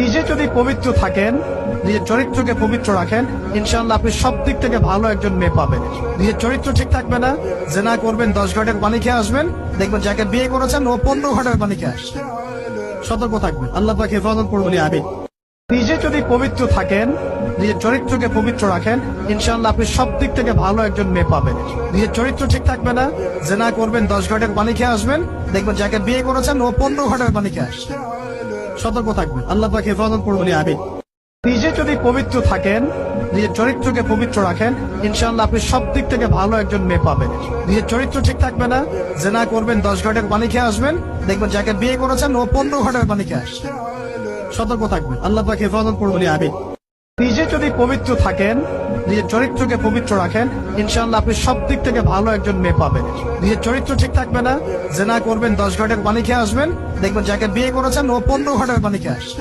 নিজে যদি পবিত্র থাকেন, নিজের চরিত্রকে পবিত্র রাখেন, ইনশাআল্লাহ আপনি সব দিক থেকে ভালো একজন মেয়ে পাবেন। নিজের চরিত্র ঠিক থাকবে না, জেনা করবেন, 10 ঘাটের পানি খেয়ে আসবেন, দেখবেন যাকে বিয়ে করেছেন ও 15 ঘাটের পানি খেয়ে আসছে। সতর্ক থাকবেন। আল্লাহ পাক হেফাজত করুন, বলি আমিন। নিজে যদি পবিত্র থাকেন, নিজের চরিত্রকে পবিত্র রাখেন, ইনশাআল্লাহ আপনি সব দিক থেকে ভালো একজন মেয়ে পাবেন। নিজের চরিত্র ঠিক থাকবে না, জেনা করবেন, 10 ঘাটের পানি খেয়ে আসবেন, দেখবেন যাকে বিয়ে করেছেন ও 15 ঘাটের পানি খেয়ে আসছে। সতর্ক থাকবেন। আল্লাহ পাক হেফাজত করুন, বলি আমিন। নিজে যদি পবিত্র থাকেন, নিজের চরিত্রকে পবিত্র রাখেন, ইনশাআল্লাহ আপনি সব দিক থেকে ভালো একজন মেয়ে পাবেন। নিজের চরিত্র ঠিক থাকবে না, জেনা করবেন, 10 ঘাটের পানি খেয়ে আসবেন, দেখবেন যাকে বিয়ে করেছেন ও 15 ঘাটের পানি খেয়ে আসছে। সতর্ক থাকবেন। আল্লাহ পাক হেফাজত করুন, বলি আমিন। নিজে যদি পবিত্র থাকেন, নিজের চরিত্রকে পবিত্র রাখেন, ইনশাআল্লাহ আপনি সব দিক থেকে ভালো একজন মেয়ে পাবেন। নিজের চরিত্র ঠিক থাকবে না, জেনা করবেন, 10 ঘাটের পানি খেয়ে আসবেন, দেখবেন যাকে বিয়ে করেছেন ও 15 ঘাটের পানি খেয়ে আসছে।